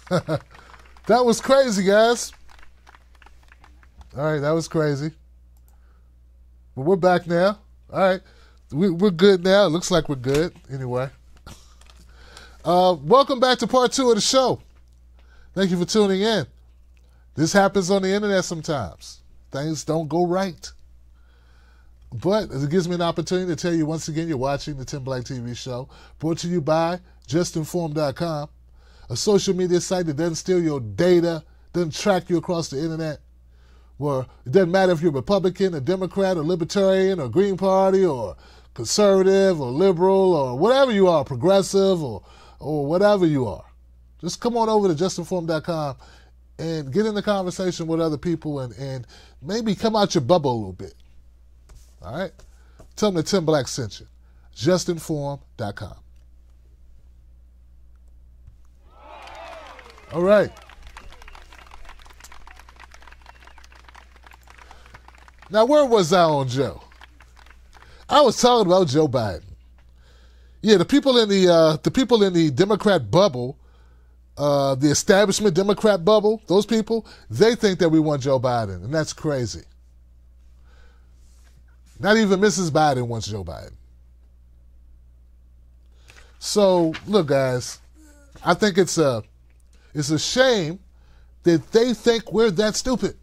That was crazy, guys. All right, that was crazy. But we're back now. All right. We're good now. It looks like we're good anyway. Welcome back to part 2 of the show. Thank you for tuning in. This happens on the internet sometimes. Things don't go right. But it gives me an opportunity to tell you once again you're watching the Tim Black TV show, brought to you by justinformed.com, a social media site that doesn't steal your data, doesn't track you across the internet, where it doesn't matter if you're a Republican, a Democrat, a Libertarian, or Green Party, or conservative, or liberal, or whatever you are, progressive, or whatever you are. Just come on over to justinformed.com and get in the conversation with other people and maybe come out your bubble a little bit. All right? Tell them that Tim Black sent you. justinformed.com. All right. Now, where was I on Joe? I was talking about Joe Biden. Yeah, the people in the Democrat bubble, the establishment Democrat bubble, those people, they think that we want Joe Biden, and that's crazy. Not even Mrs. Biden wants Joe Biden. So, look, guys, I think it's a shame that they think we're that stupid.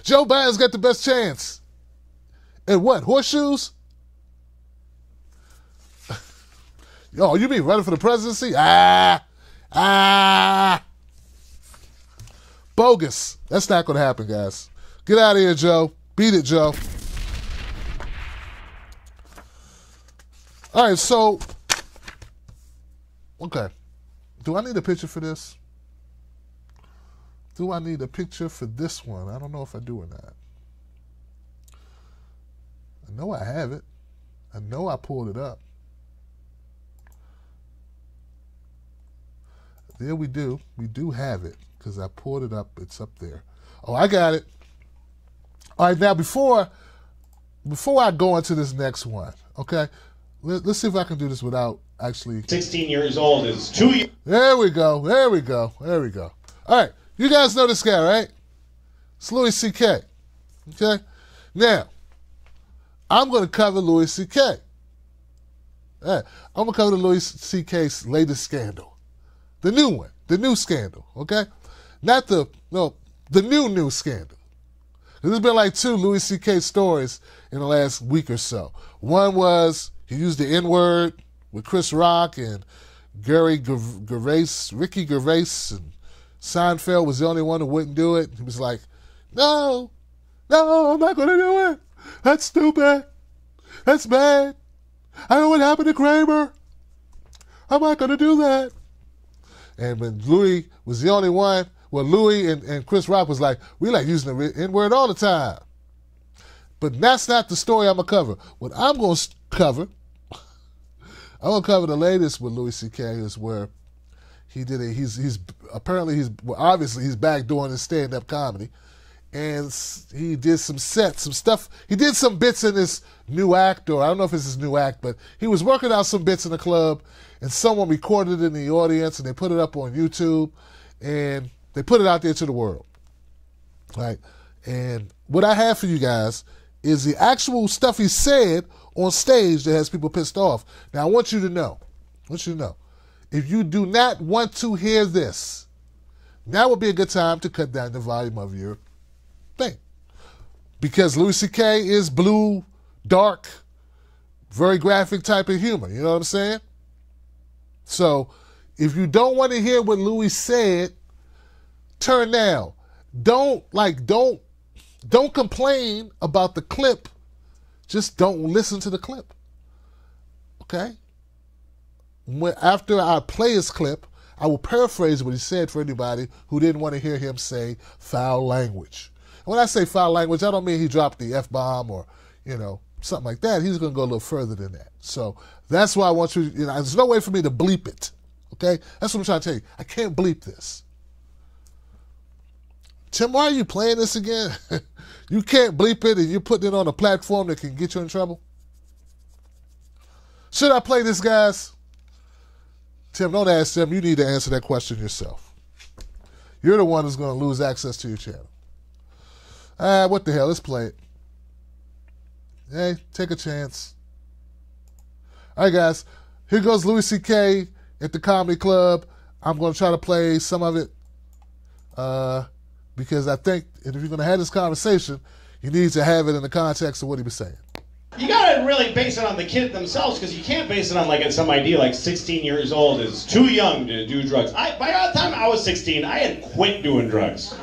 Joe Biden's got the best chance. And what, horseshoes? Oh, you mean running for the presidency? Bogus. That's not going to happen, guys. Get out of here, Joe. Beat it, Joe. All right, so, okay. Do I need a picture for this? Do I need a picture for this one? I don't know if I do or not. I know I have it. I know I pulled it up. There we do. We do have it because I pulled it up. It's up there. Oh, I got it. All right, now before I go into this next one, okay, let's see if I can do this without actually. 16 years old is 2 years. There we go. There we go. There we go. All right, you guys know this guy, right? It's Louis C.K. Okay, now I'm going to cover Louis C.K. I'm going to cover the Louis C.K.'s latest scandal. The new one. The new scandal, okay? Not the new scandal. There's been like 2 Louis C.K. stories in the last week or so. One was he used the N-word with Chris Rock and Ricky Gervais, and Seinfeld was the only one who wouldn't do it. He was like, no, I'm not going to do it. That's stupid. That's bad. I know what happened to Kramer. I'm not going to do that. And when Louis was the only one, well, Louis and Chris Rock was like, we like using the N-word all the time. But that's not the story I'm going to cover. What I'm going to cover, I'm going to cover the latest with Louis C.K. is where he did it. He's obviously he's back doing his stand-up comedy. And he did some stuff. He did some bits in this new act, or I don't know if it's his new act, but he was working out some bits in the club, and someone recorded it in the audience, and they put it up on YouTube, and they put it out there to the world. Right? And what I have for you guys is the actual stuff he said on stage that has people pissed off. Now, I want you to know, if you do not want to hear this, now would be a good time to cut down the volume of your thing. Because Louis C.K. is blue, dark, very graphic type of humor. You know what I'm saying? So, if you don't want to hear what Louis said, turn down. Don't complain about the clip. Just don't listen to the clip. Okay? After I play his clip, I will paraphrase what he said for anybody who didn't want to hear him say foul language. And when I say foul language, I don't mean he dropped the F-bomb or, something like that. He's going to go a little further than that. So that's why I want you, there's no way for me to bleep it. Okay? That's what I'm trying to tell you. I can't bleep this. Tim, why are you playing this again? You can't bleep it and you're putting it on a platform that can get you in trouble? Should I play this, guys? Tim, don't ask them. You need to answer that question yourself. You're the one who's going to lose access to your channel. What the hell? Let's play it. Hey, take a chance. All right, guys. Here goes Louis C.K. at the Comedy Club. I'm going to try to play some of it because I think if you're going to have this conversation, you need to have it in the context of what he was saying. You gotta really base it on the kid themselves, because you can't base it on like some idea like 16 years old is too young to do drugs. By the time I was 16, I had quit doing drugs. By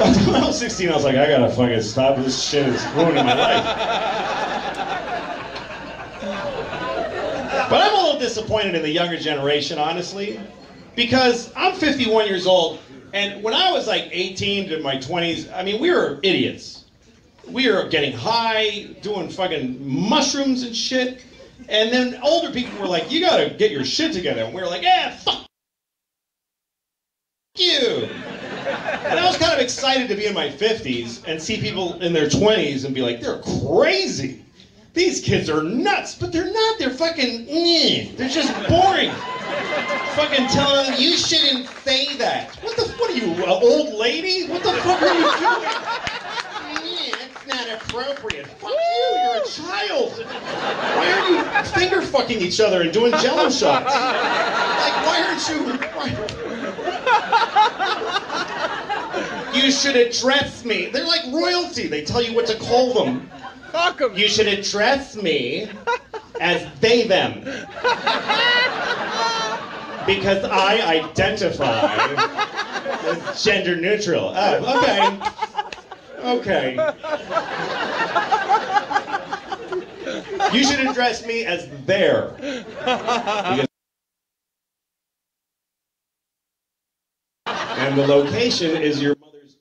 the time I was 16, I was like, I gotta fucking stop. This shit is ruining my life. But I'm a little disappointed in the younger generation, honestly, because I'm 51 years old, and when I was like 18 to my 20s, I mean, we were idiots. We were getting high, doing fucking mushrooms and shit. And then older people were like, you gotta get your shit together. And we were like, yeah, fuck you. And I was kind of excited to be in my 50s and see people in their 20s and be like, they're crazy. These kids are nuts, but they're not. They're fucking, they're just boring. Fucking telling them, you shouldn't say that. What are you, an old lady? What the fuck are you doing? Not appropriate. Fuck you, you're a child. Why are you finger fucking each other and doing jello shots? Like, why aren't you... You should address me. They're like royalty. They tell you what to call them. Fuck 'em. You should address me as they, them. Because I identify as gender neutral. Oh, okay. Okay. You should address me as there. Because and the location is your mother's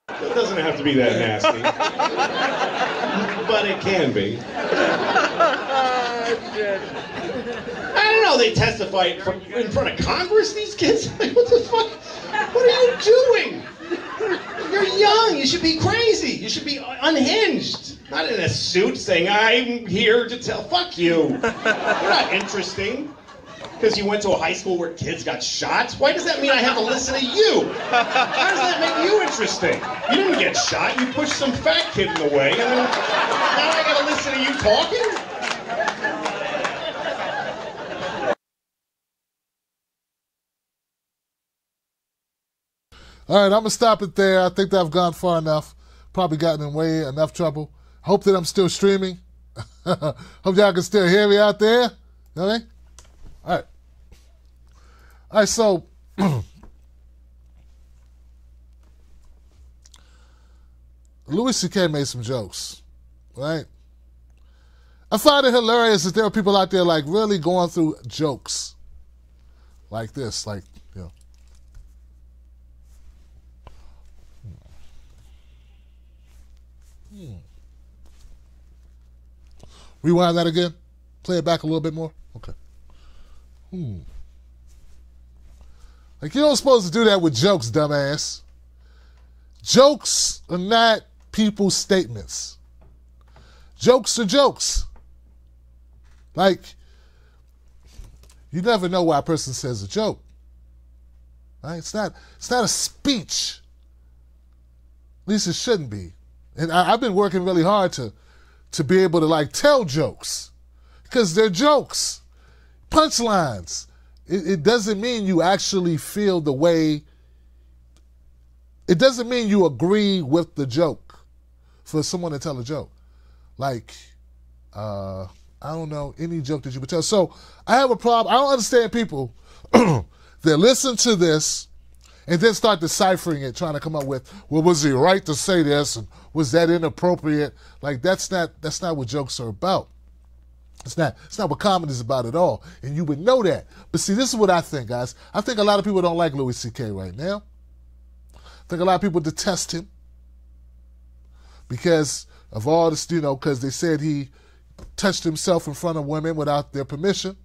cunt. It doesn't have to be that nasty. But it can be. I don't know, they testify in front of Congress, these kids? Like, what the fuck? What are you doing? You're young, you should be crazy. You should be unhinged. Not in a suit saying, I'm here to tell, fuck you. You're not interesting. Because you went to a high school where kids got shot? Why does that mean I have to listen to you? How does that make you interesting? You didn't get shot, you pushed some fat kid in the way, and then now I gotta listen to you talking? All right, I'm going to stop it there. I think that I've gone far enough. Probably gotten in way enough trouble. Hope that I'm still streaming. Hope y'all can still hear me out there. You know what I mean? All right. All right, so Louis C.K. made some jokes, right? I find it hilarious that there are people out there like really going through jokes like this, like, you know. Rewind that again. Play it back a little bit more. Okay. Like, you don't supposed to do that with jokes, dumbass. Jokes are not people's statements. Jokes are jokes. Like, you never know why a person says a joke. Right? It's not a speech. At least it shouldn't be. And I've been working really hard to be able to like tell jokes, because they're jokes, punchlines. It doesn't mean you actually feel the way. It doesn't mean you agree with the joke for someone to tell a joke. Like, I don't know, any joke that you would tell. So I have a problem. I don't understand people that listen to this and then start deciphering it, trying to come up with, well, was he right to say this? And was that inappropriate? Like, that's not what jokes are about. It's not what comedy is about at all. And you would know that. But see, this is what I think, guys. I think a lot of people don't like Louis C.K. right now. I think a lot of people detest him because of all this, you know, because they said he touched himself in front of women without their permission.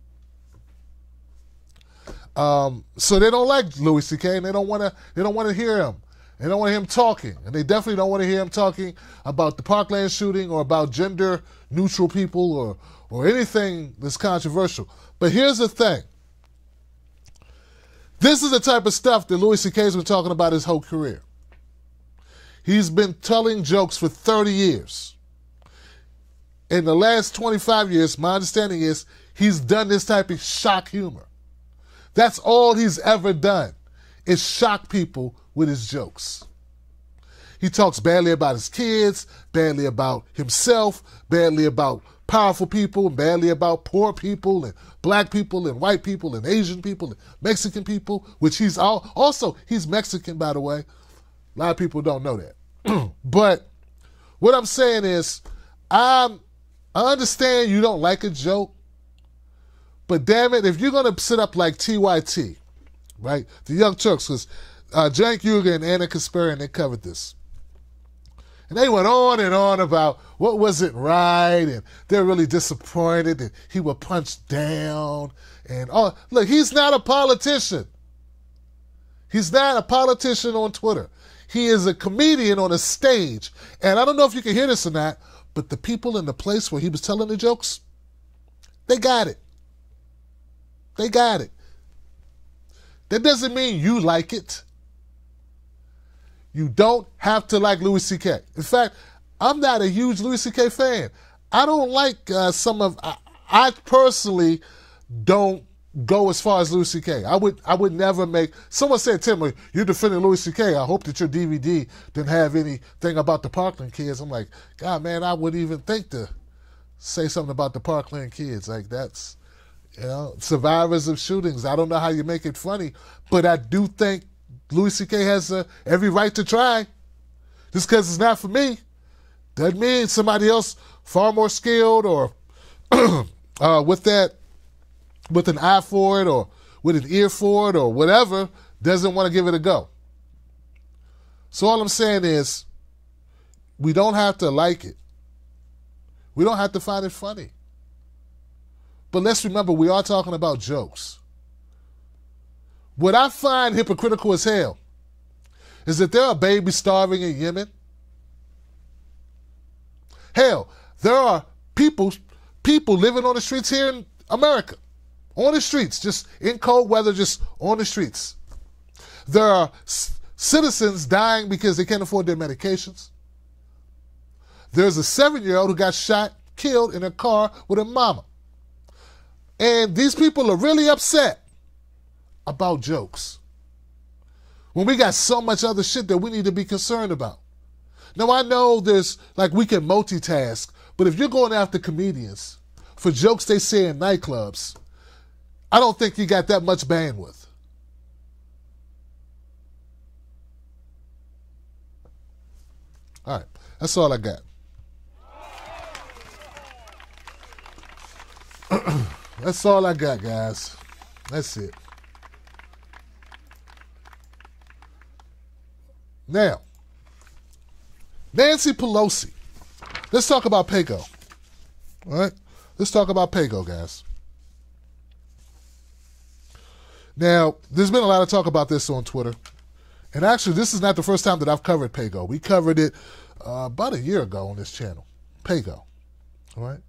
So they don't like Louis C.K. and they don't want to hear him. They don't want to hear him talking. And they definitely don't want to hear him talking about the Parkland shooting or about gender neutral people or anything that's controversial. But here's the thing. This is the type of stuff that Louis C.K. has been talking about his whole career. He's been telling jokes for 30 years. In the last 25 years, my understanding is he's done this type of shock humor. That's all he's ever done, is shock people with his jokes. He talks badly about his kids, badly about himself, badly about powerful people, badly about poor people and black people and white people and Asian people and Mexican people, which he's also, he's Mexican, by the way. A lot of people don't know that. But what I'm saying is, I understand you don't like a joke, but damn it, if you're going to sit up like TYT, right, the Young Turks, because Cenk Uygur and Anna Kasparian, they covered this. And they went on and on about what wasn't right, and they're really disappointed that he was punched down. And oh, look, he's not a politician. He's not a politician on Twitter. He is a comedian on a stage. And I don't know if you can hear this or not, but the people in the place where he was telling the jokes, they got it. They got it. That doesn't mean you like it. You don't have to like Louis C.K. In fact, I'm not a huge Louis C.K. fan. I don't like I personally don't go as far as Louis C.K. I would never make, someone said, Tim, you're defending Louis C.K. I hope that your DVD didn't have anything about the Parkland kids. I'm like, God, man, I wouldn't even think to say something about the Parkland kids. Like, that's, you know, survivors of shootings. I don't know how you make it funny, but I do think Louis C.K. has every right to try. Just because it's not for me doesn't mean somebody else far more skilled or with an eye for it or with an ear for it or whatever doesn't want to give it a go. So all I'm saying is we don't have to like it. We don't have to find it funny. But let's remember, we are talking about jokes. What I find hypocritical as hell is that there are babies starving in Yemen. Hell, there are people living on the streets here in America. On the streets, just in cold weather, just on the streets. There are citizens dying because they can't afford their medications. There's a 7-year-old who got shot, killed in a car with her mama. And these people are really upset about jokes when we got so much other shit that we need to be concerned about. Now, I know there's, like, we can multitask, but if you're going after comedians for jokes they say in nightclubs, I don't think you got that much bandwidth. All right, that's all I got. That's all I got, guys. That's it. Now, Nancy Pelosi. Let's talk about PayGo. All right? Let's talk about PayGo, guys. Now, there's been a lot of talk about this on Twitter. And actually, this is not the first time that I've covered PayGo. We covered it about a year ago on this channel. PayGo. All right?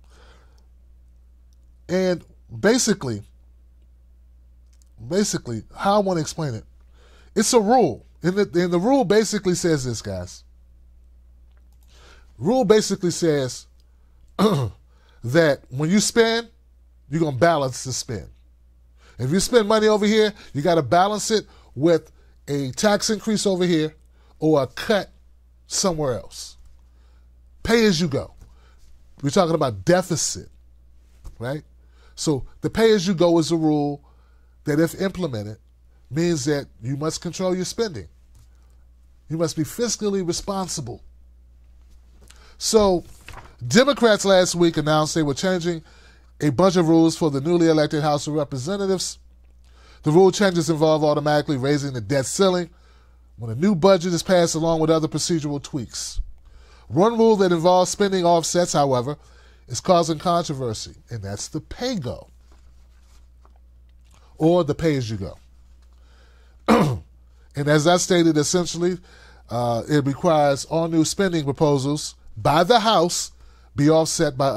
And basically, how I want to explain it, it's a rule. And the rule basically says this, guys. Rule basically says that when you spend, you're going to balance the spend. If you spend money over here, you got to balance it with a tax increase over here or a cut somewhere else. Pay as you go. We're talking about deficit, right? So the pay as you go is a rule that, if implemented, means that you must control your spending. You must be fiscally responsible. So Democrats last week announced they were changing a bunch of rules for the newly elected House of Representatives. The rule changes involve automatically raising the debt ceiling when a new budget is passed, along with other procedural tweaks. One rule that involves spending offsets, however, is causing controversy, and that's the PayGo, or the pay-as-you-go. And as I stated, essentially, it requires all new spending proposals by the House be offset by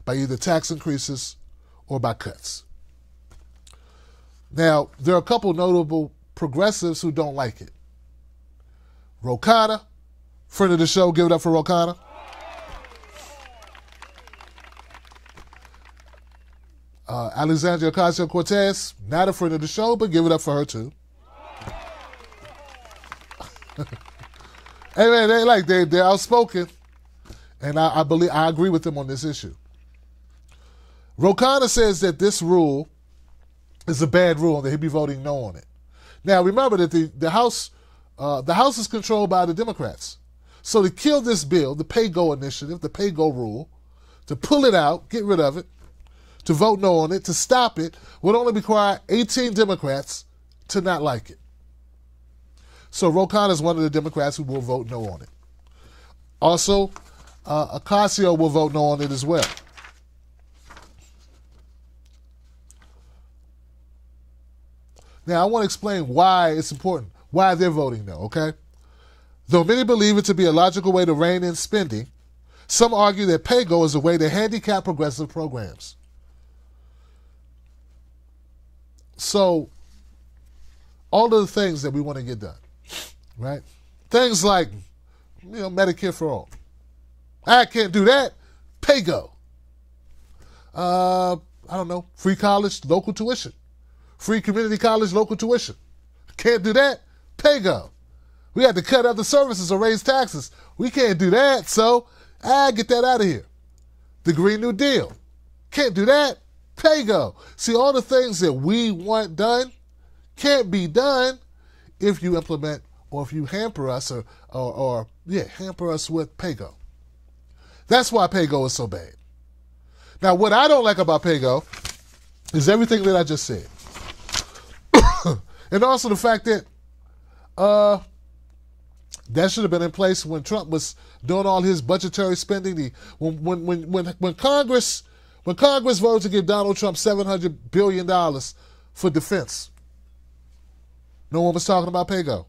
either tax increases or by cuts. Now, there are a couple notable progressives who don't like it. Ro Khanna, friend of the show, give it up for Ro Khanna. Alexandria Ocasio-Cortez, not a friend of the show, but give it up for her too. Hey man, they're outspoken, and I agree with them on this issue. Ro Khanna says that this rule is a bad rule and that he'll be voting no on it. Now remember that the House is controlled by the Democrats, so to kill this bill, the PayGo initiative, the PayGo rule, to pull it out, get rid of it, to vote no on it, to stop it, would only require 18 Democrats to not like it. So Ro Khanna is one of the Democrats who will vote no on it. Also, Ocasio will vote no on it as well. Now, I want to explain why it's important, why they're voting no, okay? Though many believe it to be a logical way to rein in spending, some argue that PayGo is a way to handicap progressive programs. So, all of the things that we want to get done, right? Things like, Medicare for all. I can't do that. PayGo. I don't know, free college, local tuition. Free community college, local tuition. Can't do that. PayGo. We had to cut other services or raise taxes. We can't do that, so get that out of here. The Green New Deal. Can't do that. PayGo. See, all the things that we want done can't be done if you implement or if you hamper us hamper us with PayGo. That's why PayGo is so bad. Now, what I don't like about PayGo is everything that I just said. And also the fact that that should have been in place when Trump was doing all his budgetary spending. When Congress voted to give Donald Trump $700 billion for defense, no one was talking about PayGo.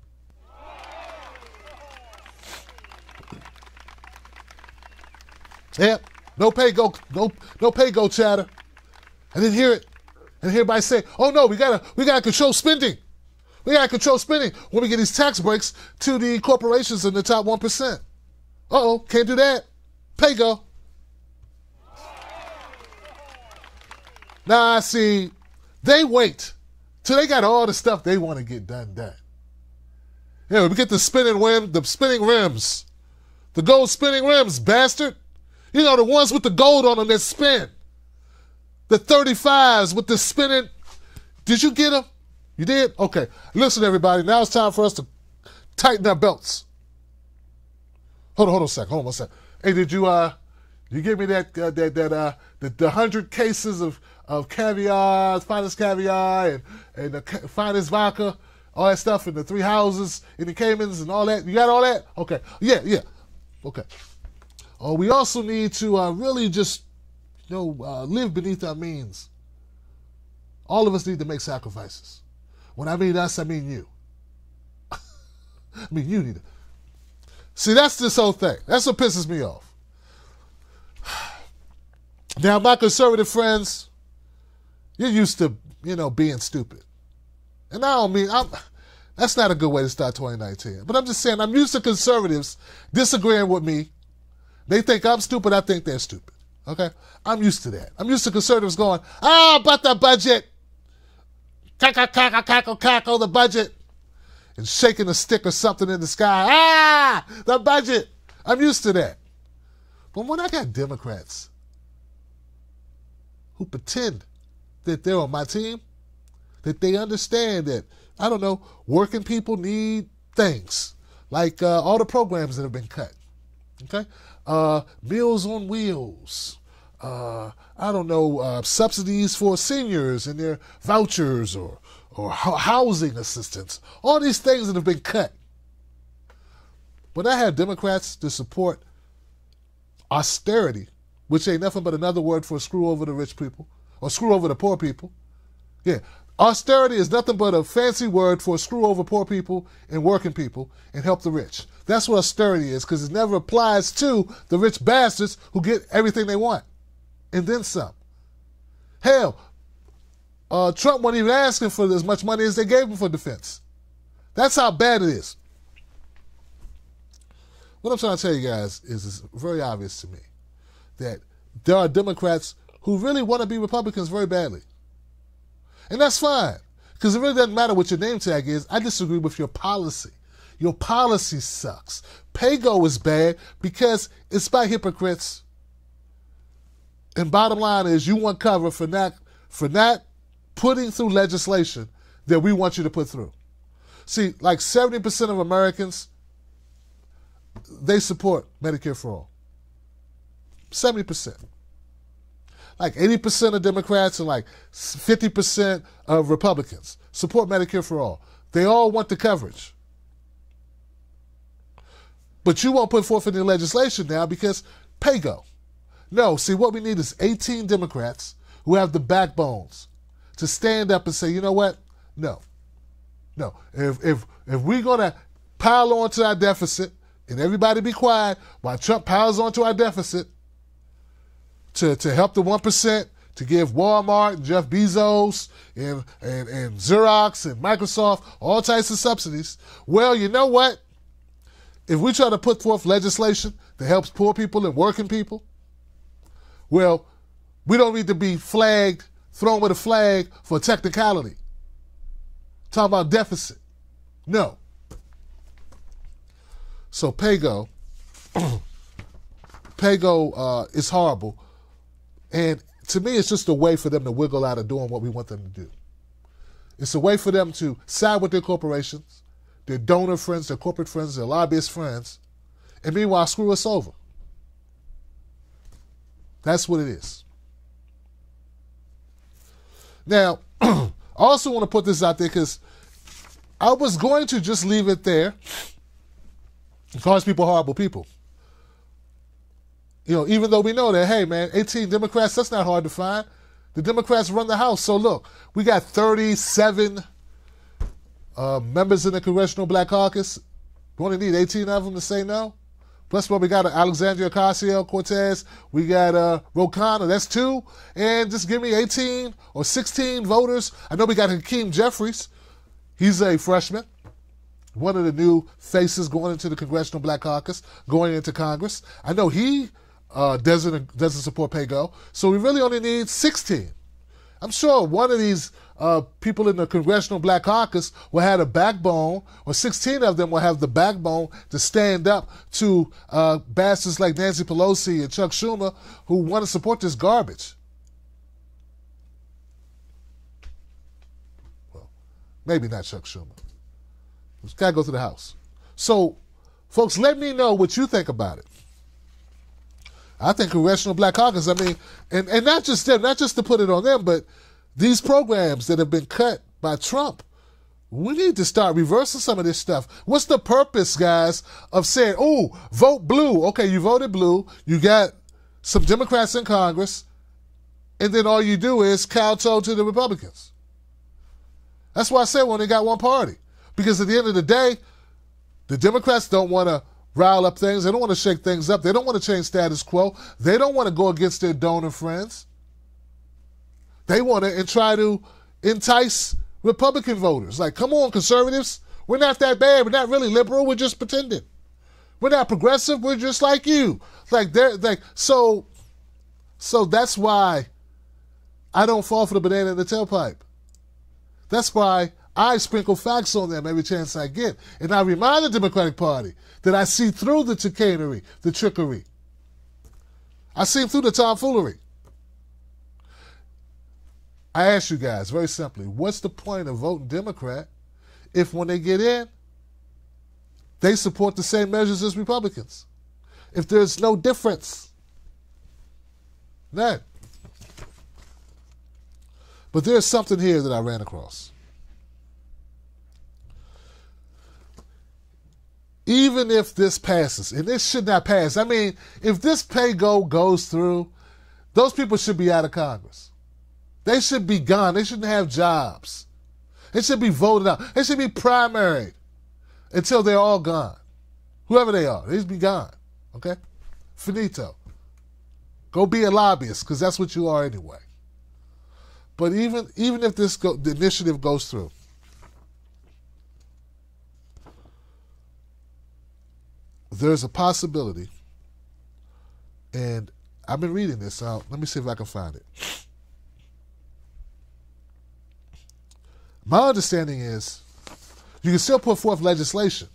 Yep, no PayGo, no PayGo chatter. I didn't hear it. And everybody say, "Oh no, we gotta control spending. We gotta control spending when we get these tax breaks to the corporations in the top 1%. Can't do that. PayGo." Now, see, they wait till they got all the stuff they want to get done. Yeah, we get the spinning rims, the gold spinning rims, bastard. The ones with the gold on them that spin. The 35s with the spinning. Did you get them? You did? Okay. Listen, everybody. Now it's time for us to tighten our belts. Hold on a second. Hey, did you give me the 100 cases of caviar, finest caviar, and the finest vodka, all that stuff, in the 3 houses, in the Caymans, and all that? You got all that? Okay. Yeah. Okay. We also need to really just live beneath our means. All of us need to make sacrifices. When I mean us, I mean you. I mean you need to. See, that's this whole thing. That's what pisses me off. Now, my conservative friends, you're used to, being stupid. And I don't mean, that's not a good way to start 2019. But I'm just saying, I'm used to conservatives disagreeing with me. They think I'm stupid, I think they're stupid. Okay? I'm used to that. I'm used to conservatives going, about the budget. Cackle, the budget. And shaking a stick or something in the sky. The budget. I'm used to that. But when I got Democrats who pretend that they're on my team, that they understand that, working people need things. Like all the programs that have been cut. Okay? Meals on Wheels, subsidies for seniors and their vouchers or housing assistance, all these things that have been cut. But I have Democrats to support austerity, which ain't nothing but another word for screw over the rich people or screw over the poor people. Yeah, austerity is nothing but a fancy word for screw over poor people and working people and help the rich. That's what austerity is, because it never applies to the rich bastards who get everything they want, and then some. Hell, Trump wasn't even asking for as much money as they gave him for defense. That's how bad it is. What I'm trying to tell you guys is it's very obvious to me that there are Democrats who really want to be Republicans very badly. And that's fine, because it really doesn't matter what your name tag is. I disagree with your policy. Your policy sucks. PayGo is bad because it's by hypocrites. And bottom line is you want cover for not putting through legislation that we want you to put through. See, like 70% of Americans, they support Medicare for all. 70%. Like 80% of Democrats and like 50% of Republicans support Medicare for all. They all want the coverage. But you won't put forth any legislation now because PayGo. No, see, what we need is 18 Democrats who have the backbones to stand up and say, you know what? No. If we're going to pile on to our deficit and everybody be quiet while Trump piles on to our deficit to help the 1%, to give Walmart and Jeff Bezos and Xerox and Microsoft all types of subsidies, well, you know what? If we try to put forth legislation that helps poor people and working people, well, we don't need to be thrown with a flag for technicality. Talking about deficit. No. So PayGo is horrible. And to me, it's just a way for them to wiggle out of doing what we want them to do. It's a way for them to side with their corporations, their donor friends, their corporate friends, their lobbyist friends, and meanwhile screw us over. That's what it is. Now, I also want to put this out there because I was going to just leave it there and call people horrible people. You know, even though we know that, hey, man, 18 Democrats, that's not hard to find. The Democrats run the House. So, look, we got 37 members in the Congressional Black Caucus. We only need 18 of them to say no. Plus, we got Alexandria Ocasio-Cortez. We got Ro Khanna. That's 2. And just give me 18 or 16 voters. I know we got Hakeem Jeffries. He's a freshman. One of the new faces going into the Congressional Black Caucus, going into Congress. I know he doesn't support PayGo. So we really only need 16. I'm sure one of these people in the Congressional Black Caucus will have a backbone, or 16 of them will have the backbone to stand up to bastards like Nancy Pelosi and Chuck Schumer who want to support this garbage. Well, maybe not Chuck Schumer. It's got to go through the House. So, folks, let me know what you think about it. I think Congressional Black Caucus, I mean, and not just them, not just to put it on them, but these programs that have been cut by Trump, we need to start reversing some of this stuff. What's the purpose, guys, of saying, oh, vote blue? Okay, you voted blue, you got some Democrats in Congress, and then all you do is kowtow to the Republicans. That's why I said when they got one party. Because at the end of the day, the Democrats don't want to rile up things. They don't want to shake things up. They don't want to change status quo. They don't want to go against their donor friends. They want to try to entice Republican voters. Like, come on, conservatives. We're not that bad. We're not really liberal. We're just pretending. We're not progressive. We're just like you. So that's why I don't fall for the banana in the tailpipe. That's why I sprinkle facts on them every chance I get. And I remind the Democratic Party that I see through the chicanery, the trickery. I see through the tomfoolery. I ask you guys very simply, what's the point of voting Democrat if when they get in, they support the same measures as Republicans? If there's no difference. None. But there's something here that I ran across. Even if this passes, and this should not pass, I mean, if this PayGo goes through, those people should be out of Congress. They should be gone. They shouldn't have jobs. They should be voted out. They should be primaried until they're all gone. Whoever they are, they just be gone. Okay? Finito. Go be a lobbyist, because that's what you are anyway. But even if the initiative goes through, there's a possibility, and I've been reading this out. Let me see if I can find it. My understanding is you can still put forth legislation,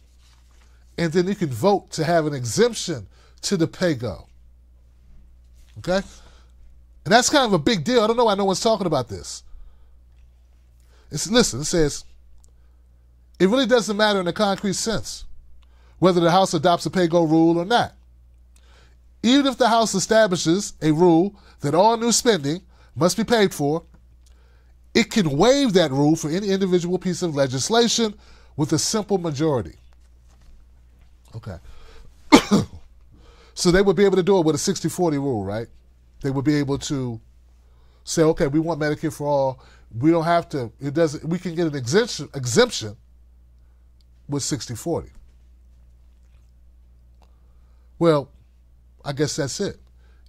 and then you can vote to have an exemption to the PayGo. Okay? And that's kind of a big deal. I don't know why no one's talking about this. Listen, it says, it really doesn't matter in a concrete sense whether the House adopts a PayGo rule or not. Even if the House establishes a rule that all new spending must be paid for, it can waive that rule for any individual piece of legislation with a simple majority. Okay. So they would be able to do it with a 60-40 rule, right? They would be able to say, okay, we want Medicare for all. We don't have to, we can get an exemption with 60-40. Well, I guess that's it.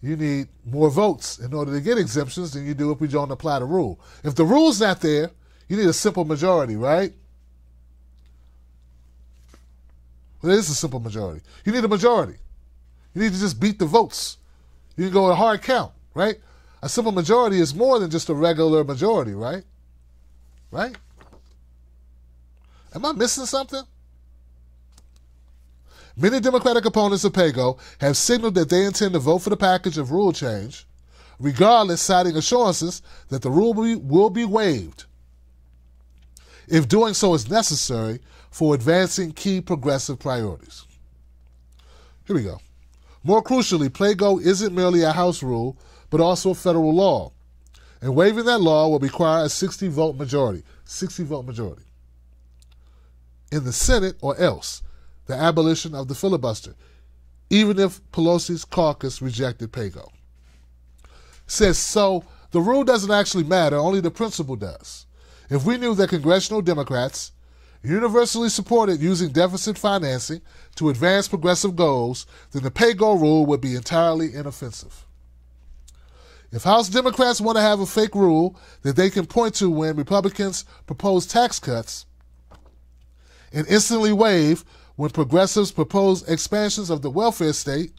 You need more votes in order to get exemptions than you do if we don't apply the rule. If the rule's not there, you need a simple majority, right? Well, it is a simple majority. You need a majority. You need to just beat the votes. You can go a hard count, right? A simple majority is more than just a regular majority, right? Right? Am I missing something? Many Democratic opponents of PayGo have signaled that they intend to vote for the package of rule change, regardless, citing assurances that the rule will be waived if doing so is necessary for advancing key progressive priorities. Here we go. More crucially, PayGo isn't merely a House rule, but also a federal law. And waiving that law will require a 60-vote majority. 60-vote majority. In the Senate, or else the abolition of the filibuster, even if Pelosi's caucus rejected PayGo. It says, so the rule doesn't actually matter, only the principle does. If we knew that congressional Democrats universally supported using deficit financing to advance progressive goals, then the PayGo rule would be entirely inoffensive. If House Democrats want to have a fake rule that they can point to when Republicans propose tax cuts and instantly waive when progressives propose expansions of the welfare state,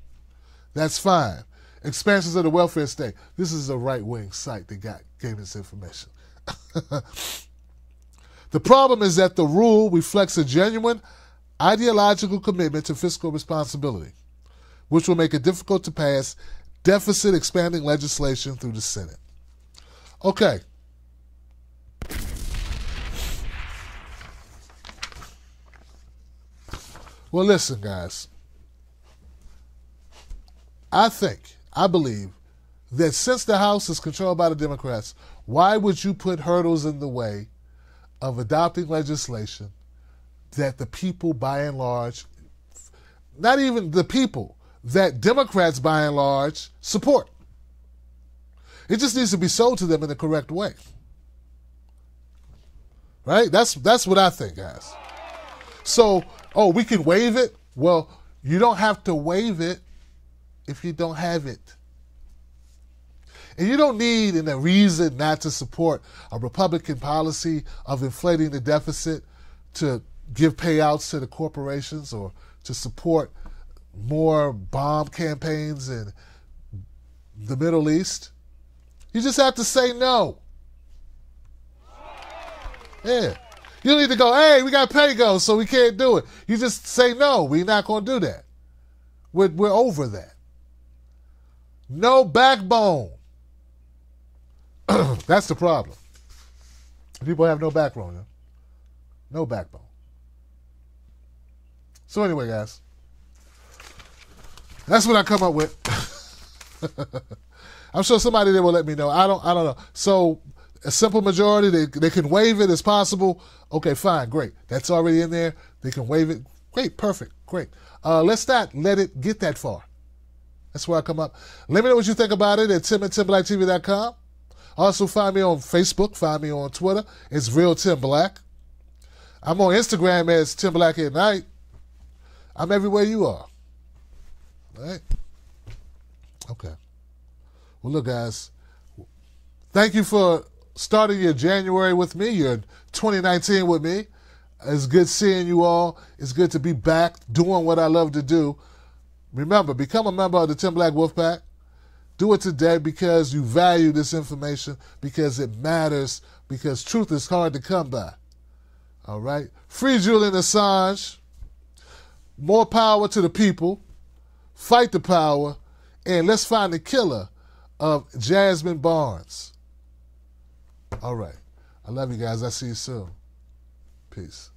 that's fine. Expansions of the welfare state. This is a right-wing site that gave this information. The problem is that the rule reflects a genuine ideological commitment to fiscal responsibility, which will make it difficult to pass deficit-expanding legislation through the Senate. Okay. Well, listen, guys. I believe that since the House is controlled by the Democrats, why would you put hurdles in the way of adopting legislation that the people, by and large, not even the people, that Democrats, by and large, support? It just needs to be sold to them in the correct way. Right? That's what I think, guys. So, we can waive it? Well, you don't have to waive it if you don't have it. And you don't need a reason not to support a Republican policy of inflating the deficit to give payouts to the corporations or to support more bomb campaigns in the Middle East. You just have to say no. Yeah. You don't need to go, hey, we got PayGo, so we can't do it. You just say no, we're not going to do that. We're over that. No backbone. That's the problem. People have no backbone. Yeah? No backbone. So anyway, guys, that's what I come up with. I'm sure somebody there will let me know. I don't know. So a simple majority, they can waive it as possible. Okay, fine, great. That's already in there. They can waive it. Great, perfect, great. Let's not let it get that far. That's where I come up. Let me know what you think about it at tim@timblacktv.com. Also, find me on Facebook. Find me on Twitter. It's Real Tim Black. I'm on Instagram as Tim Black at Night. I'm everywhere you are. All right? Okay. Well, look, guys. Thank you for starting your January with me, your 2019 with me. It's good seeing you all. It's good to be back doing what I love to do. Remember, become a member of the Tim Black Wolfpack. Do it today because you value this information, because it matters, because truth is hard to come by. All right? Free Julian Assange. More power to the people. Fight the power. And let's find the killer of Jasmine Barnes. All right. I love you guys. I'll see you soon. Peace.